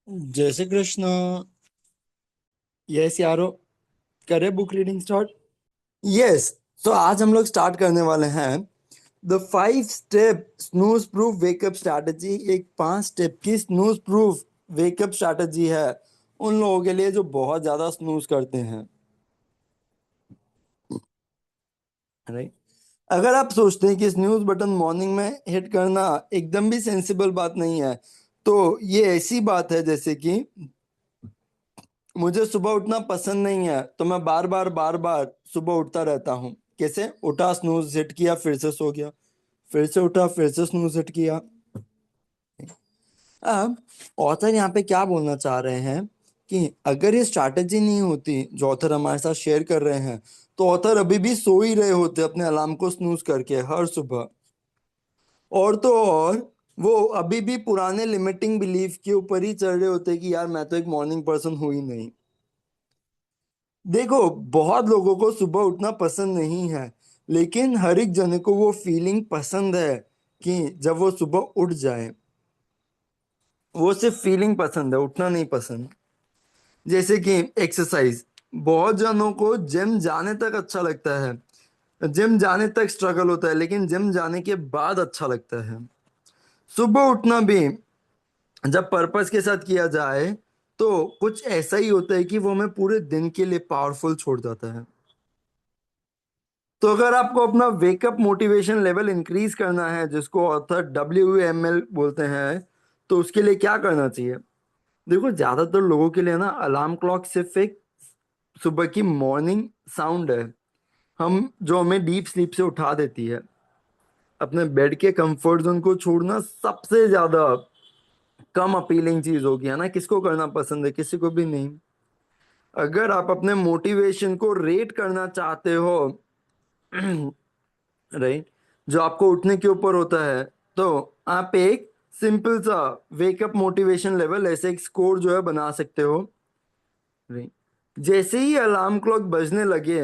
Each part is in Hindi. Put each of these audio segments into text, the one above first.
जय श्री कृष्ण। यस यारो, करे बुक रीडिंग स्टार्ट। यस। तो आज हम लोग स्टार्ट करने वाले हैं the 5 step snooze proof wake up strategy. एक 5 स्टेप की स्नूज प्रूफ वेकअप स्ट्रैटेजी है उन लोगों के लिए जो बहुत ज्यादा स्नूज करते हैं। राइट। अगर आप सोचते हैं कि स्नूज बटन मॉर्निंग में हिट करना एकदम भी सेंसिबल बात नहीं है, तो ये ऐसी बात है जैसे कि मुझे सुबह उठना पसंद नहीं है तो मैं बार बार सुबह उठता रहता हूँ। कैसे? उठा, स्नूज हिट किया, फिर से सो गया, फिर से उठा, फिर से स्नूज हिट किया। अब ऑथर यहाँ पे क्या बोलना चाह रहे हैं कि अगर ये स्ट्रैटेजी नहीं होती जो ऑथर हमारे साथ शेयर कर रहे हैं, तो ऑथर अभी भी सो ही रहे होते अपने अलार्म को स्नूज करके हर सुबह। और तो और वो अभी भी पुराने लिमिटिंग बिलीफ के ऊपर ही चल रहे होते कि यार मैं तो एक मॉर्निंग पर्सन हूं ही नहीं। देखो, बहुत लोगों को सुबह उठना पसंद नहीं है, लेकिन हर एक जने को वो फीलिंग पसंद है कि जब वो सुबह उठ जाए। वो सिर्फ फीलिंग पसंद है, उठना नहीं पसंद। जैसे कि एक्सरसाइज, बहुत जनों को जिम जाने तक अच्छा लगता है, जिम जाने तक स्ट्रगल होता है, लेकिन जिम जाने के बाद अच्छा लगता है। सुबह उठना भी जब पर्पस के साथ किया जाए तो कुछ ऐसा ही होता है कि वो हमें पूरे दिन के लिए पावरफुल छोड़ जाता है। तो अगर आपको अपना वेकअप मोटिवेशन लेवल इंक्रीज करना है, जिसको ऑथर WML बोलते हैं, तो उसके लिए क्या करना चाहिए? देखो, ज्यादातर लोगों के लिए ना अलार्म क्लॉक सिर्फ एक सुबह की मॉर्निंग साउंड है, हम जो हमें डीप स्लीप से उठा देती है। अपने बेड के कंफर्ट जोन को छोड़ना सबसे ज्यादा कम अपीलिंग चीज होगी, है ना? किसको करना पसंद है? किसी को भी नहीं। अगर आप अपने मोटिवेशन को रेट करना चाहते हो, राइट, जो आपको उठने के ऊपर होता है, तो आप एक सिंपल सा वेकअप मोटिवेशन लेवल, ऐसे एक स्कोर जो है बना सकते हो। राइट। जैसे ही अलार्म क्लॉक बजने लगे,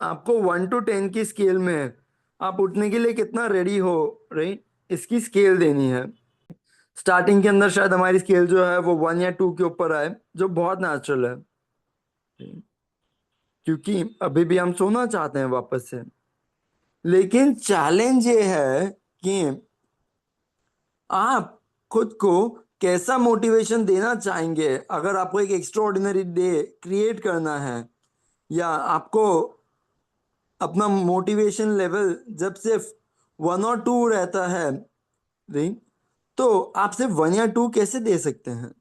आपको 1 to 10 की स्केल में आप उठने के लिए कितना रेडी हो, राइट, इसकी स्केल देनी है। स्टार्टिंग के अंदर शायद हमारी स्केल जो है वो 1 या 2 के ऊपर आए, जो बहुत नेचुरल है, क्योंकि अभी भी हम सोना चाहते हैं वापस से। लेकिन चैलेंज ये है कि आप खुद को कैसा मोटिवेशन देना चाहेंगे। अगर आपको एक एक्स्ट्रा ऑर्डिनरी डे क्रिएट करना है, या आपको अपना मोटिवेशन लेवल जब सिर्फ 1 और 2 रहता है, नहीं, तो आप सिर्फ 1 या 2 कैसे दे सकते हैं?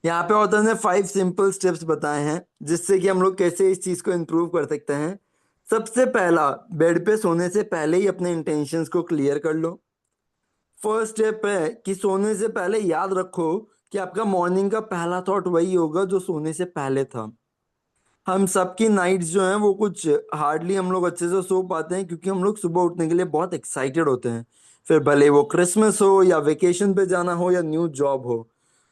यहाँ पे ऑथर ने 5 सिंपल स्टेप्स बताए हैं जिससे कि हम लोग कैसे इस चीज को इम्प्रूव कर सकते हैं। सबसे पहला, बेड पे सोने से पहले ही अपने इंटेंशंस को क्लियर कर लो। फर्स्ट स्टेप है कि सोने से पहले याद रखो कि आपका मॉर्निंग का पहला थॉट वही होगा जो सोने से पहले था। हम सबकी नाइट्स जो हैं वो कुछ हार्डली हम लोग अच्छे से सो पाते हैं, क्योंकि हम लोग सुबह उठने के लिए बहुत एक्साइटेड होते हैं। फिर भले वो क्रिसमस हो या वेकेशन पे जाना हो या न्यू जॉब हो,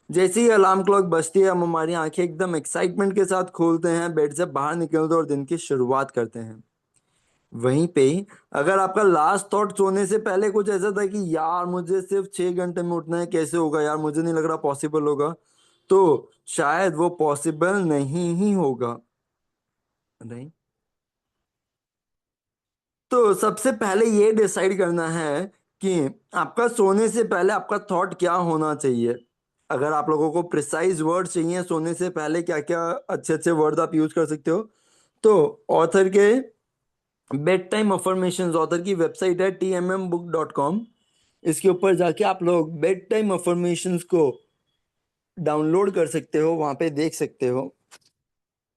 जैसे ही अलार्म क्लॉक बजती है हम हमारी आंखें एकदम एक्साइटमेंट के साथ खोलते हैं, बेड से बाहर निकलते हैं और दिन की शुरुआत करते हैं। वहीं पे ही अगर आपका लास्ट थॉट सोने से पहले कुछ ऐसा था कि यार मुझे सिर्फ 6 घंटे में उठना है, कैसे होगा यार, मुझे नहीं लग रहा पॉसिबल होगा, तो शायद वो पॉसिबल नहीं ही होगा। नहीं। तो सबसे पहले ये डिसाइड करना है कि आपका सोने से पहले आपका थॉट क्या होना चाहिए। अगर आप लोगों को प्रिसाइज वर्ड चाहिए सोने से पहले क्या क्या अच्छे अच्छे वर्ड आप यूज कर सकते हो, तो ऑथर के बेड टाइम अफर्मेशंस, ऑथर की वेबसाइट है tmmbook.com। इसके ऊपर जाके आप लोग बेड टाइम अफर्मेशंस को डाउनलोड कर सकते हो, वहां पे देख सकते हो।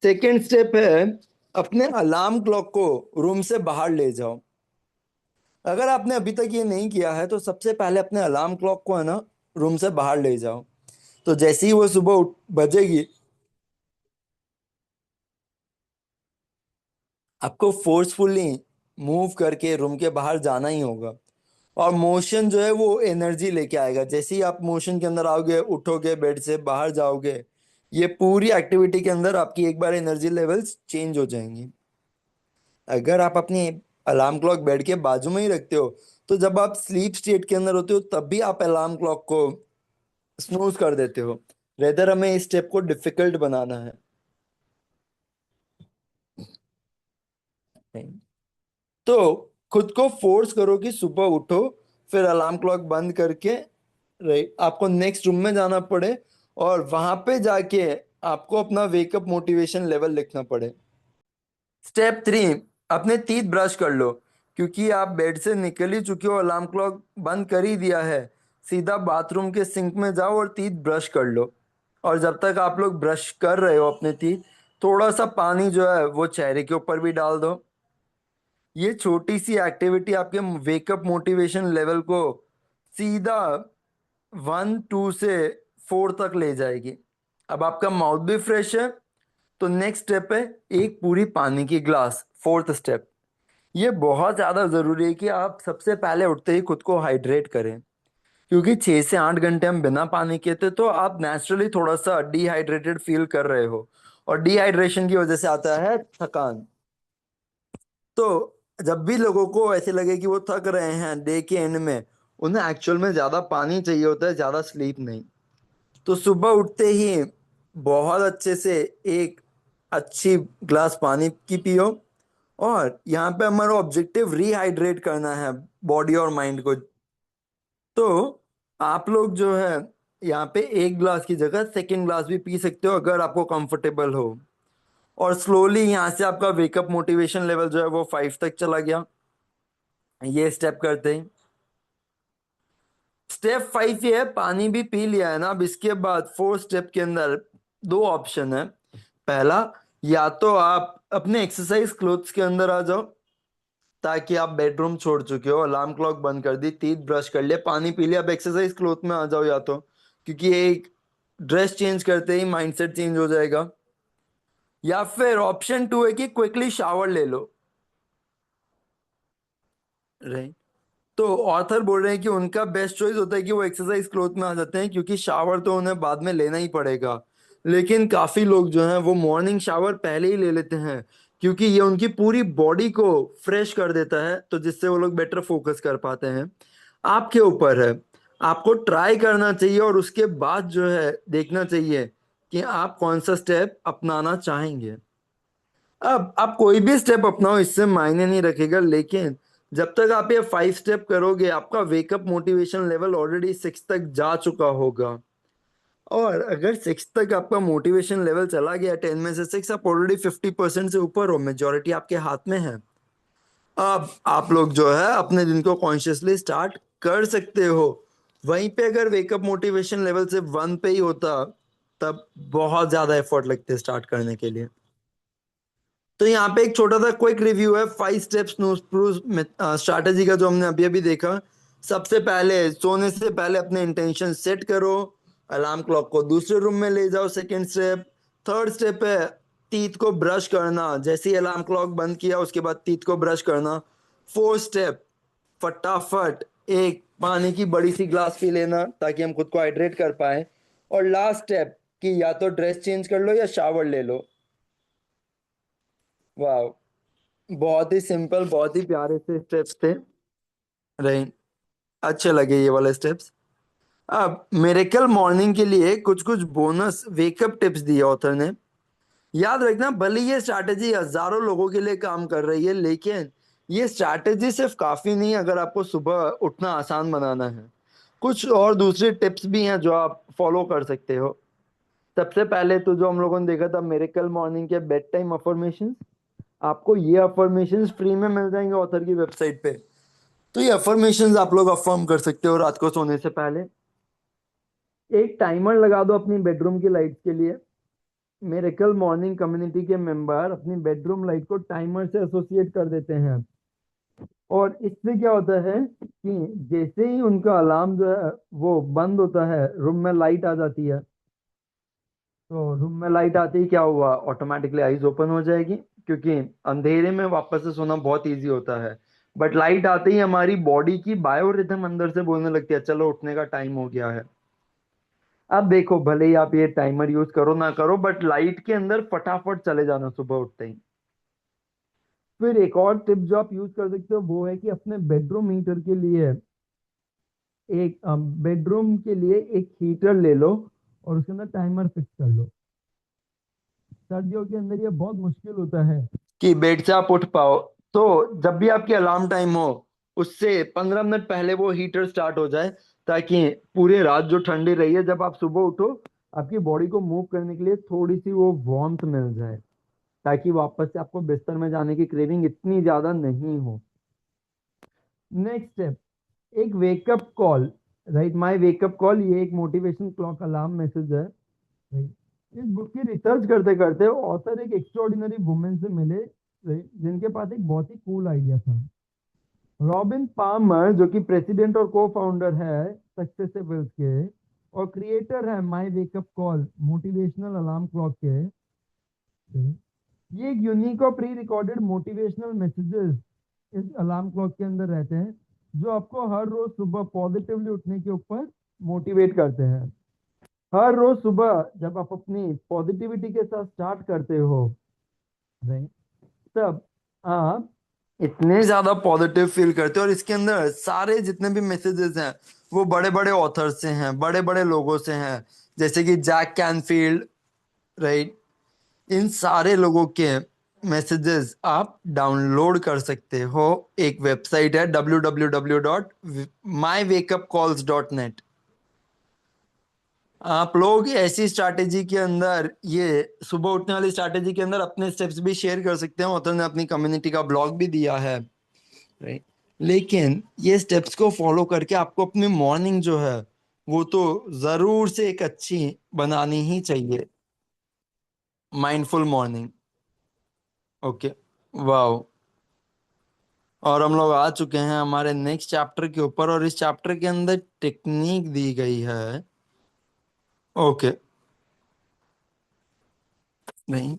सेकेंड स्टेप है, अपने अलार्म क्लॉक को रूम से बाहर ले जाओ। अगर आपने अभी तक ये नहीं किया है, तो सबसे पहले अपने अलार्म क्लॉक को है ना रूम से बाहर ले जाओ। तो जैसे ही वो सुबह बजेगी, आपको फोर्सफुली मूव करके रूम के बाहर जाना ही होगा। और मोशन जो है वो एनर्जी लेके आएगा। जैसे ही आप मोशन के अंदर आओगे, उठोगे, बेड से बाहर जाओगे, ये पूरी एक्टिविटी के अंदर आपकी एक बार एनर्जी लेवल्स चेंज हो जाएंगी। अगर आप अपनी अलार्म क्लॉक बेड के बाजू में ही रखते हो, तो जब आप स्लीप स्टेट के अंदर होते हो तब भी आप अलार्म क्लॉक को स्नूज कर देते हो। रेदर हमें इस स्टेप को डिफिकल्ट बनाना है। तो खुद को फोर्स करो कि सुबह उठो, फिर अलार्म क्लॉक बंद करके राइट आपको नेक्स्ट रूम में जाना पड़े, और वहां पे जाके आपको अपना वेकअप मोटिवेशन लेवल लिखना पड़े। स्टेप 3, अपने टीथ ब्रश कर लो। क्योंकि आप बेड से निकल ही चुके हो, अलार्म क्लॉक बंद कर ही दिया है, सीधा बाथरूम के सिंक में जाओ और टीथ ब्रश कर लो। और जब तक आप लोग ब्रश कर रहे हो अपने टीथ, थोड़ा सा पानी जो है वो चेहरे के ऊपर भी डाल दो। ये छोटी सी एक्टिविटी आपके वेकअप मोटिवेशन लेवल को सीधा 1 2 से 4 तक ले जाएगी। अब आपका माउथ भी फ्रेश है, तो नेक्स्ट स्टेप है एक पूरी पानी की ग्लास, फोर्थ स्टेप। ये बहुत ज्यादा जरूरी है कि आप सबसे पहले उठते ही खुद को हाइड्रेट करें। क्योंकि 6 से 8 घंटे हम बिना पानी के थे, तो आप नेचुरली थोड़ा सा डिहाइड्रेटेड फील कर रहे हो, और डिहाइड्रेशन की वजह से आता है थकान। तो जब भी लोगों को ऐसे लगे कि वो थक रहे हैं डे के एंड में, उन्हें एक्चुअल में ज्यादा पानी चाहिए होता है, ज्यादा स्लीप नहीं। तो सुबह उठते ही बहुत अच्छे से एक अच्छी ग्लास पानी की पियो। और यहाँ पे हमारा ऑब्जेक्टिव रिहाइड्रेट करना है बॉडी और माइंड को। तो आप लोग जो है यहाँ पे एक ग्लास की जगह सेकेंड ग्लास भी पी सकते हो अगर आपको कंफर्टेबल हो। और स्लोली यहाँ से आपका वेकअप मोटिवेशन लेवल जो है वो 5 तक चला गया, ये स्टेप करते हैं। स्टेप 5 ये है, पानी भी पी लिया है ना, अब इसके बाद 4 स्टेप के अंदर 2 ऑप्शन है। पहला, या तो आप अपने एक्सरसाइज क्लोथ्स के अंदर आ जाओ, ताकि आप बेडरूम छोड़ चुके हो, अलार्म क्लॉक बंद कर दी, टीथ ब्रश कर लिया, पानी पी लिया, अब एक्सरसाइज क्लोथ में आ जाओ। या तो क्योंकि एक ड्रेस चेंज करते ही माइंडसेट चेंज हो जाएगा। या फिर ऑप्शन 2 है कि क्विकली शावर ले लो। राइट। तो ऑथर बोल रहे हैं कि उनका बेस्ट चॉइस होता है कि वो एक्सरसाइज क्लोथ में आ जाते हैं, क्योंकि शावर तो उन्हें बाद में लेना ही पड़ेगा। लेकिन काफी लोग जो हैं वो मॉर्निंग शावर पहले ही ले लेते हैं, क्योंकि ये उनकी पूरी बॉडी को फ्रेश कर देता है, तो जिससे वो लोग बेटर फोकस कर पाते हैं। आपके ऊपर है, आपको ट्राई करना चाहिए और उसके बाद जो है देखना चाहिए कि आप कौन सा स्टेप अपनाना चाहेंगे। अब आप कोई भी स्टेप अपनाओ, इससे मायने नहीं रखेगा, लेकिन जब तक आप ये 5 स्टेप करोगे, आपका वेकअप मोटिवेशन लेवल ऑलरेडी 6 तक जा चुका होगा। और अगर 6 तक आपका मोटिवेशन लेवल चला गया, 10 में से 6, आप ऑलरेडी 50% से ऊपर हो, मेजोरिटी आपके हाथ में है। अब आप लोग जो है अपने दिन को कॉन्शियसली स्टार्ट कर सकते हो। वहीं पे अगर वेकअप मोटिवेशन लेवल से 1 पे ही होता, तब बहुत ज्यादा एफर्ट लगते स्टार्ट करने के लिए। तो यहाँ पे एक छोटा सा क्विक रिव्यू है 5 स्टेप्स स्ट्रैटेजी का, जो हमने अभी अभी देखा। सबसे पहले, सोने से पहले अपने इंटेंशन सेट करो। अलार्म क्लॉक को दूसरे रूम में ले जाओ, सेकंड स्टेप। थर्ड स्टेप है टीथ को ब्रश करना, जैसे ही अलार्म क्लॉक बंद किया उसके बाद टीथ को ब्रश करना। फोर्थ स्टेप, फटाफट एक पानी की बड़ी सी ग्लास पी लेना, ताकि हम खुद को हाइड्रेट कर पाए। और लास्ट स्टेप कि या तो ड्रेस चेंज कर लो या शावर ले लो। वाह, बहुत ही सिंपल, बहुत ही प्यारे से स्टेप्स थे। राइट, अच्छे लगे ये वाले स्टेप्स। अब मिरेकल मॉर्निंग के लिए कुछ कुछ बोनस वेकअप टिप्स दिए ऑथर ने। याद रखना, भले ये स्ट्रैटेजी हजारों लोगों के लिए काम कर रही है, लेकिन ये स्ट्रैटेजी सिर्फ काफी नहीं अगर आपको सुबह उठना आसान बनाना है। कुछ और दूसरे टिप्स भी हैं जो आप फॉलो कर सकते हो। सबसे पहले तो जो हम लोगों ने देखा था मिरेकल मॉर्निंग के बेड टाइम अफर्मेशन, आपको ये अफर्मेशंस फ्री में मिल जाएंगे ऑथर की वेबसाइट पे। तो ये अफर्मेशंस आप लोग अफर्म कर सकते हो रात को सोने से पहले। एक टाइमर लगा दो अपनी बेडरूम की लाइट्स के लिए। मिरेकल मॉर्निंग कम्युनिटी के मेंबर अपनी बेडरूम लाइट को टाइमर से एसोसिएट कर देते हैं। और इससे क्या होता है कि जैसे ही उनका अलार्म जो है वो बंद होता है, रूम में लाइट आ जाती है। तो रूम में लाइट आते ही क्या हुआ, ऑटोमेटिकली आईज ओपन हो जाएगी, क्योंकि अंधेरे में वापस से सोना बहुत इजी होता है। बट लाइट आते ही हमारी बॉडी की बायोरिथम अंदर से बोलने लगती है चलो उठने का टाइम हो गया है। अब देखो, भले ही आप ये टाइमर यूज करो ना करो, बट लाइट के अंदर फटाफट चले जाना सुबह उठते ही। फिर एक और टिप जो आप यूज कर सकते हो वो है कि अपने बेडरूम हीटर के लिए एक बेडरूम के लिए एक हीटर ले लो और उसके अंदर टाइमर फिक्स कर लो। सर्दियों के अंदर ये बहुत मुश्किल होता है कि बेड से आप उठ पाओ। तो जब भी आपकी अलार्म टाइम हो उससे 15 मिनट पहले वो हीटर स्टार्ट हो जाए, ताकि पूरी रात जो ठंडी रही है जब आप सुबह उठो आपकी बॉडी को मूव करने के लिए थोड़ी सी वो वार्मथ मिल जाए, ताकि वापस से आपको बिस्तर में जाने की क्रेविंग इतनी ज्यादा नहीं हो। नेक्स्ट स्टेप, एक wake up call. Right, my wake up call, ये एक मोटिवेशन क्लॉक अलार्म मैसेज है। राइट, इस बुक की रिसर्च करते करते ऑथर एक एक्स्ट्रॉर्डिनरी वुमेन से मिले, राइट, जिनके पास एक बहुत ही कूल आइडिया था। रॉबिन पामर, जो कि प्रेसिडेंट और को फाउंडर है सक्सेसिबल्स के और क्रिएटर है my wake up call motivational alarm clock के, ये एक यूनिक और प्री रिकॉर्डेड मोटिवेशनल मैसेजेस इस अलार्म क्लॉक के अंदर रहते हैं, जो आपको हर रोज सुबह पॉजिटिवली उठने के ऊपर मोटिवेट करते हैं। हर रोज सुबह जब आप अपनी पॉजिटिविटी के साथ स्टार्ट करते हो, राइट, तब आप इतने ज्यादा पॉजिटिव फील करते हो। और इसके अंदर सारे जितने भी मैसेजेस हैं वो बड़े बड़े ऑथर से हैं, बड़े बड़े लोगों से हैं, जैसे कि जैक कैनफील्ड, राइट। इन सारे लोगों के मैसेजेस आप डाउनलोड कर सकते हो। एक वेबसाइट है www.mywakeupcalls.net। आप लोग ऐसी स्ट्रैटेजी के अंदर, ये सुबह उठने वाली स्ट्रैटेजी के अंदर अपने स्टेप्स भी शेयर कर सकते हैं। ऑथर ने अपनी कम्युनिटी का ब्लॉग भी दिया है, राइट। लेकिन ये स्टेप्स को फॉलो करके आपको अपनी मॉर्निंग जो है वो तो जरूर से एक अच्छी बनानी ही चाहिए, माइंडफुल मॉर्निंग। Okay, wow. और हम लोग आ चुके हैं हमारे नेक्स्ट चैप्टर के ऊपर, और इस चैप्टर के अंदर टेक्निक दी गई है। ओके, नहीं,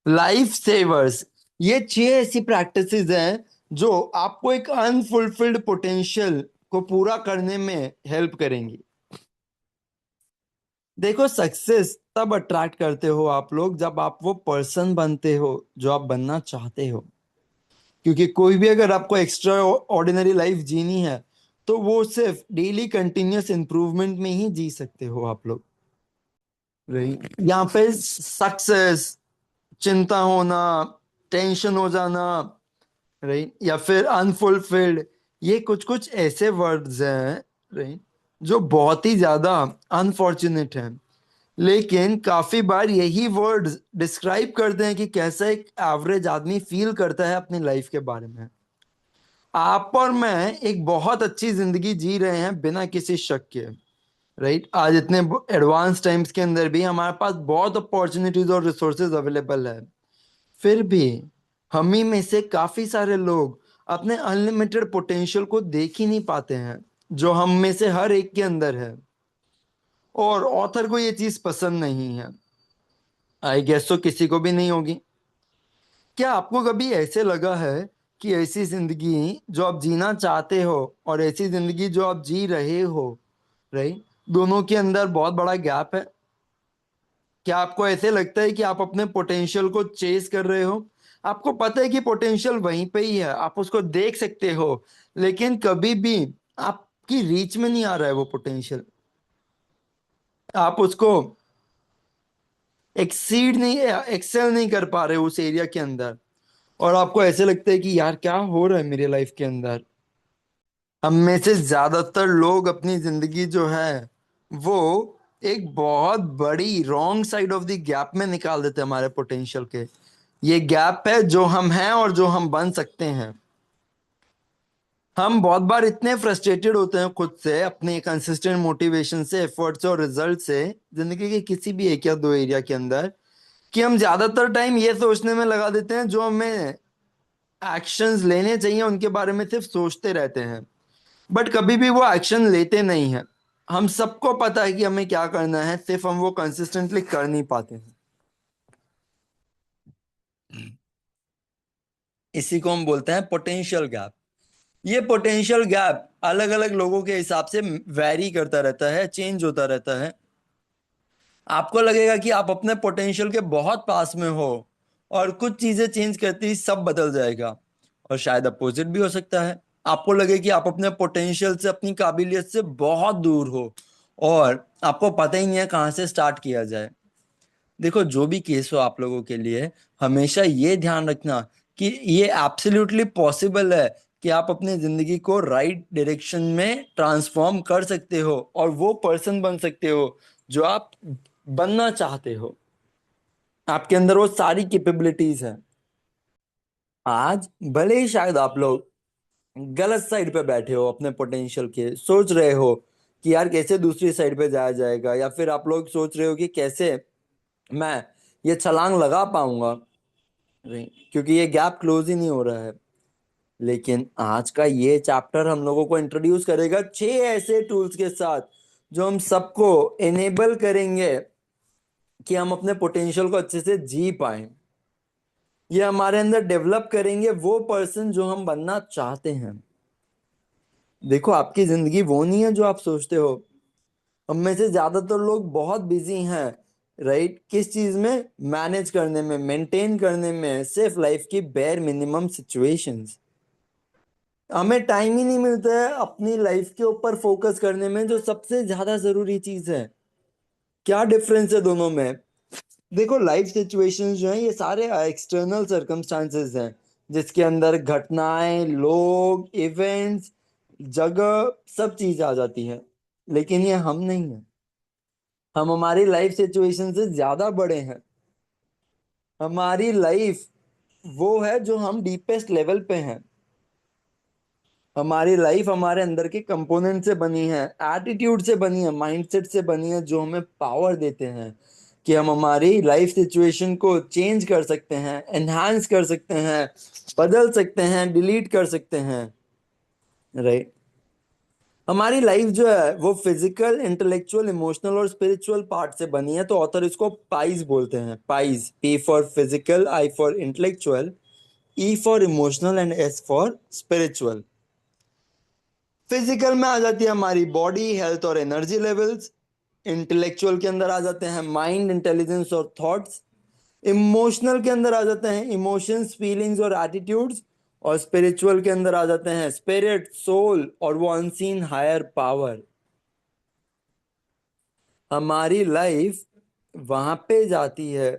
लाइफ सेवर्स। ये 6 ऐसी प्रैक्टिसेस हैं जो आपको एक अनफुलफिल्ड पोटेंशियल को पूरा करने में हेल्प करेंगी। देखो, सक्सेस तब अट्रैक्ट करते हो आप लोग जब आप वो पर्सन बनते हो जो आप बनना चाहते हो। क्योंकि कोई भी अगर आपको एक्स्ट्रा ऑर्डिनरी लाइफ जीनी है तो वो सिर्फ डेली कंटिन्यूअस इंप्रूवमेंट में ही जी सकते हो आप लोग, राइट। यहाँ पे सक्सेस, चिंता होना, टेंशन हो जाना, राइट, या फिर अनफुलफिल्ड, ये कुछ कुछ ऐसे वर्ड्स हैं, राइट, जो बहुत ही ज्यादा अनफॉर्चुनेट हैं। लेकिन काफी बार यही वर्ड्स डिस्क्राइब करते हैं कि कैसा एक एवरेज आदमी फील करता है अपनी लाइफ के बारे में। आप और मैं एक बहुत अच्छी जिंदगी जी रहे हैं बिना किसी शक के, राइट। आज इतने एडवांस टाइम्स के अंदर भी हमारे पास बहुत अपॉर्चुनिटीज और रिसोर्सेज अवेलेबल है। फिर भी हम ही में से काफी सारे लोग अपने अनलिमिटेड पोटेंशियल को देख ही नहीं पाते हैं, जो हम में से हर एक के अंदर है। और ऑथर को ये चीज पसंद नहीं है। आई गेस तो किसी को भी नहीं होगी। क्या आपको कभी ऐसे लगा है कि ऐसी जिंदगी जो आप जीना चाहते हो और ऐसी जिंदगी जो आप जी रहे हो, राइट, दोनों के अंदर बहुत बड़ा गैप है? क्या आपको ऐसे लगता है कि आप अपने पोटेंशियल को चेस कर रहे हो? आपको पता है कि पोटेंशियल वहीं पे ही है, आप उसको देख सकते हो, लेकिन कभी भी आपकी रीच में नहीं आ रहा है वो पोटेंशियल। आप उसको एक्सीड नहीं, एक्सेल नहीं कर पा रहे हो उस एरिया के अंदर। और आपको ऐसे लगता है कि यार क्या हो रहा है मेरी लाइफ के अंदर। हम में से ज्यादातर लोग अपनी जिंदगी जो है वो एक बहुत बड़ी wrong side of the gap में निकाल देते हैं हमारे पोटेंशियल के। ये गैप है जो हम हैं और जो हम बन सकते हैं। हम बहुत बार इतने फ्रस्ट्रेटेड होते हैं खुद से, अपने कंसिस्टेंट मोटिवेशन से, एफर्ट से और रिजल्ट से, जिंदगी के किसी भी एक या दो एरिया के अंदर, कि हम ज्यादातर टाइम ये सोचने में लगा देते हैं जो हमें एक्शंस लेने चाहिए उनके बारे में सिर्फ सोचते रहते हैं, बट कभी भी वो एक्शन लेते नहीं है। हम सबको पता है कि हमें क्या करना है, सिर्फ हम वो कंसिस्टेंटली कर नहीं पाते हैं। इसी को हम बोलते हैं पोटेंशियल गैप। ये पोटेंशियल गैप अलग अलग लोगों के हिसाब से वैरी करता रहता है, चेंज होता रहता है। आपको लगेगा कि आप अपने पोटेंशियल के बहुत पास में हो और कुछ चीजें चेंज करती ही सब बदल जाएगा, और शायद अपोजिट भी हो सकता है। आपको लगे कि आप अपने पोटेंशियल से, अपनी काबिलियत से बहुत दूर हो और आपको पता ही नहीं है कहाँ से स्टार्ट किया जाए। देखो, जो भी केस हो आप लोगों के लिए, हमेशा ये ध्यान रखना कि ये एब्सोल्युटली पॉसिबल है कि आप अपनी जिंदगी को राइट डायरेक्शन में ट्रांसफॉर्म कर सकते हो और वो पर्सन बन सकते हो जो आप बनना चाहते हो। आपके अंदर वो सारी कैपेबिलिटीज हैं। आज भले ही शायद आप लोग गलत साइड पे बैठे हो, अपने पोटेंशियल के सोच रहे हो कि यार कैसे दूसरी साइड पे जाया जाएगा, या फिर आप लोग सोच रहे हो कि कैसे मैं ये छलांग लगा पाऊंगा, नहीं, क्योंकि ये गैप क्लोज ही नहीं हो रहा है। लेकिन आज का ये चैप्टर हम लोगों को इंट्रोड्यूस करेगा 6 ऐसे टूल्स के साथ जो हम सबको एनेबल करेंगे कि हम अपने पोटेंशियल को अच्छे से जी पाए। ये हमारे अंदर डेवलप करेंगे वो पर्सन जो हम बनना चाहते हैं। देखो, आपकी जिंदगी वो नहीं है जो आप सोचते हो। हम में से ज्यादातर लोग बहुत बिजी हैं, राइट, किस चीज में, मैनेज करने में, मेंटेन करने में सिर्फ लाइफ की बेयर मिनिमम सिचुएशंस। हमें टाइम ही नहीं मिलता है अपनी लाइफ के ऊपर फोकस करने में, जो सबसे ज्यादा जरूरी चीज है। क्या डिफरेंस है दोनों में? देखो, लाइफ सिचुएशंस जो है ये सारे एक्सटर्नल सर्कमस्टांसेस हैं, जिसके अंदर घटनाएं, लोग, इवेंट्स, जगह, सब चीज आ जाती है। लेकिन ये हम नहीं है। हम हमारी लाइफ सिचुएशन से ज्यादा बड़े हैं। हमारी लाइफ वो है जो हम डीपेस्ट लेवल पे हैं। हमारी लाइफ हमारे अंदर के कंपोनेंट से बनी है, एटीट्यूड से बनी है, माइंडसेट से बनी है, जो हमें पावर देते हैं कि हम हमारी लाइफ सिचुएशन को चेंज कर सकते हैं, एनहांस कर सकते हैं, बदल सकते हैं, डिलीट कर सकते हैं, राइट। हमारी लाइफ जो है वो फिजिकल, इंटेलेक्चुअल, इमोशनल और स्पिरिचुअल पार्ट से बनी है। तो ऑथर इसको पाइज बोलते हैं। Pies, P for physical, I for intellectual, E for emotional and S for spiritual. Physical में आ जाती है हमारी बॉडी, हेल्थ और एनर्जी लेवल्स। इंटेलेक्चुअल के अंदर आ जाते हैं माइंड, इंटेलिजेंस और थॉट्स। इमोशनल के अंदर आ जाते हैं इमोशंस, फीलिंग्स और एटीट्यूड्स। और स्पिरिचुअल के अंदर आ जाते हैं स्पिरिट, सोल और वो अनसीन हायर पावर। हमारी लाइफ वहां पे जाती है,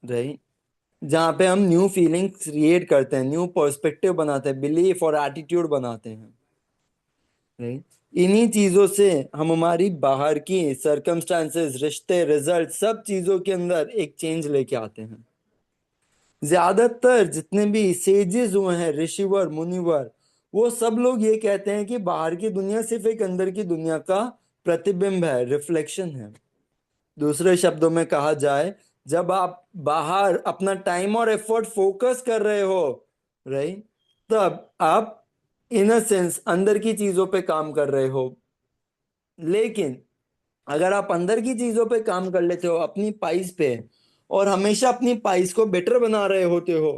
राइट, जहाँ पे हम न्यू फीलिंग्स क्रिएट करते हैं, न्यू पर्सपेक्टिव बनाते हैं, बिलीफ और एटीट्यूड बनाते हैं, राइट। इन्हीं चीजों से हम हमारी बाहर की सर्कमस्टांसेस, रिश्ते, रिजल्ट, सब चीजों के अंदर एक चेंज लेके आते हैं। ज्यादातर जितने भी सेजेस हुए हैं, ऋषिवर, मुनिवर, वो सब लोग ये कहते हैं कि बाहर की दुनिया सिर्फ एक अंदर की दुनिया का प्रतिबिंब है, रिफ्लेक्शन है। दूसरे शब्दों में कहा जाए, जब आप बाहर अपना टाइम और एफर्ट फोकस कर रहे हो, राइट, तब आप इन अ सेंस अंदर की चीजों पे काम कर रहे हो। लेकिन अगर आप अंदर की चीजों पे काम कर लेते हो, अपनी पाइस पे, और हमेशा अपनी पाइस को बेटर बना रहे होते हो,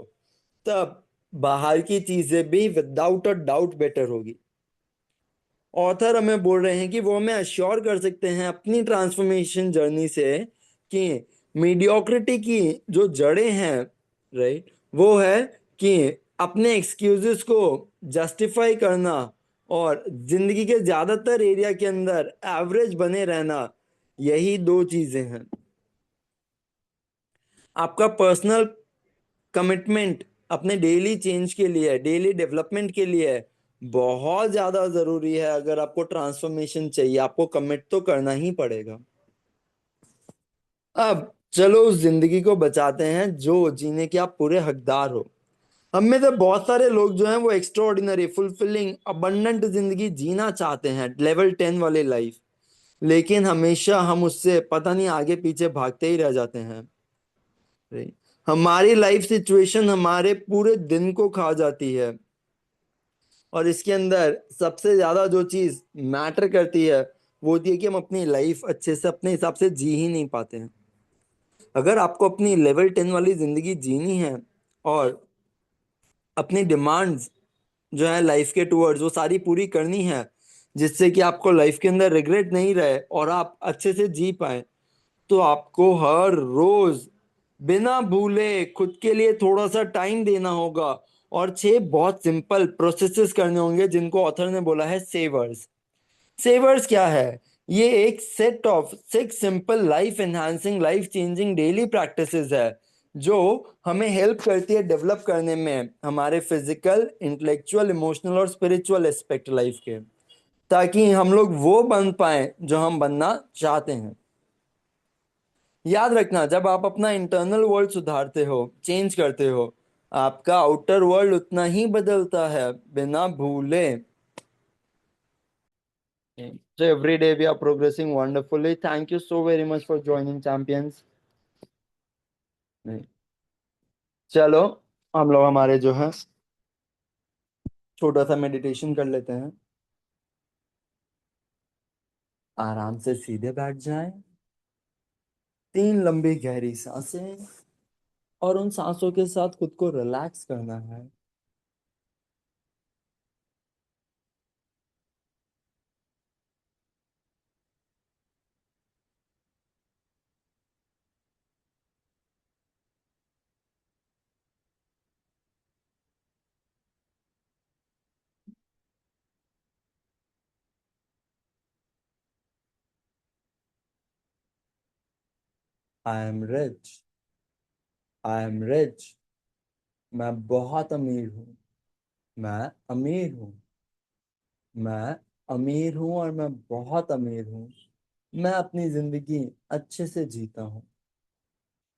तब बाहर की चीजें भी विदाउट अ डाउट बेटर होगी। ऑथर हमें बोल रहे हैं कि वो हमें अश्योर कर सकते हैं अपनी ट्रांसफॉर्मेशन जर्नी से कि मीडियोक्रिटी की जो जड़ें हैं, राइट, वो है कि अपने एक्सक्यूजेस को जस्टिफाई करना और जिंदगी के ज्यादातर एरिया के अंदर एवरेज बने रहना। यही दो चीजें हैं। आपका पर्सनल कमिटमेंट अपने डेली चेंज के लिए, डेली डेवलपमेंट के लिए बहुत ज्यादा जरूरी है। अगर आपको ट्रांसफॉर्मेशन चाहिए, आपको कमिट तो करना ही पड़ेगा। अब चलो उस जिंदगी को बचाते हैं जो जीने के आप पूरे हकदार हो। हम में से बहुत सारे लोग जो हैं वो एक्स्ट्राऑर्डिनरी, फुलफिलिंग, अबंडेंट जिंदगी जीना चाहते हैं, लेवल 10 वाली लाइफ। लेकिन हमेशा हम उससे पता नहीं आगे पीछे भागते ही रह जाते हैं। Right? हमारी लाइफ सिचुएशन हमारे पूरे दिन को खा जाती है। और इसके अंदर सबसे ज्यादा जो चीज मैटर करती है वो होती है कि हम अपनी लाइफ अच्छे से अपने हिसाब से जी ही नहीं पाते हैं। अगर आपको अपनी लेवल 10 वाली जिंदगी जीनी है और अपनी डिमांड्स जो है लाइफ के टूवर्ड्स वो सारी पूरी करनी है, जिससे कि आपको लाइफ के अंदर रिग्रेट नहीं रहे और आप अच्छे से जी पाए, तो आपको हर रोज बिना भूले खुद के लिए थोड़ा सा टाइम देना होगा और 6 बहुत सिंपल प्रोसेसेस करने होंगे जिनको ऑथर ने बोला है सेवर्स। सेवर्स क्या है? ये एक set of 6 simple life enhancing life changing daily practices है जो हमें हेल्प करती है डेवलप करने में हमारे फिजिकल, इंटेलेक्चुअल, इमोशनल और स्पिरिचुअल एस्पेक्ट लाइफ के, ताकि हम लोग वो बन पाए जो हम बनना चाहते हैं। याद रखना, जब आप अपना इंटरनल वर्ल्ड सुधारते हो, चेंज करते हो, आपका आउटर वर्ल्ड उतना ही बदलता है, बिना भूले। So every day we are progressing wonderfully. Thank you so very much for joining champions. चलो, हम लोग हमारे जो है छोटा सा मेडिटेशन कर लेते हैं। आराम से सीधे बैठ जाएं। 3 लंबी गहरी सांसें, और उन सांसों के साथ खुद को रिलैक्स करना है। I am rich. I am rich. मैं बहुत अमीर हूँ। मैं अमीर हूँ। मैं अमीर हूँ और मैं बहुत अमीर हूँ। मैं अपनी जिंदगी अच्छे से जीता हूँ।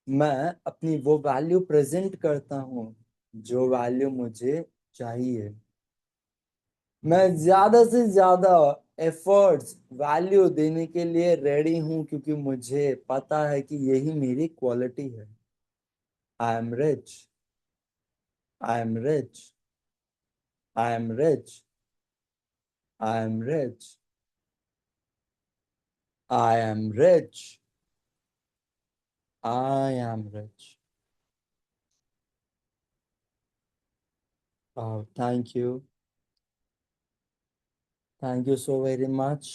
मैं अपनी वो वैल्यू प्रेजेंट करता हूँ जो वैल्यू मुझे चाहिए। मैं ज्यादा से ज्यादा एफर्ट्स वैल्यू देने के लिए रेडी हूँ, क्योंकि मुझे पता है कि यही मेरी क्वालिटी है। I am rich. I am rich. I am rich. I am rich. I am rich. I am rich. Thank you. Thank you so very much.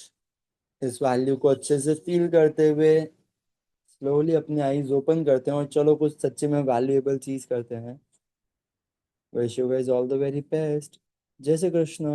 इस वैल्यू को अच्छे से फील करते हुए स्लोली अपनी आईज ओपन करते हैं और चलो कुछ सच्चे में वैल्यूएबल चीज करते हैं। Wish you guys all the very best. जय श्री कृष्ण।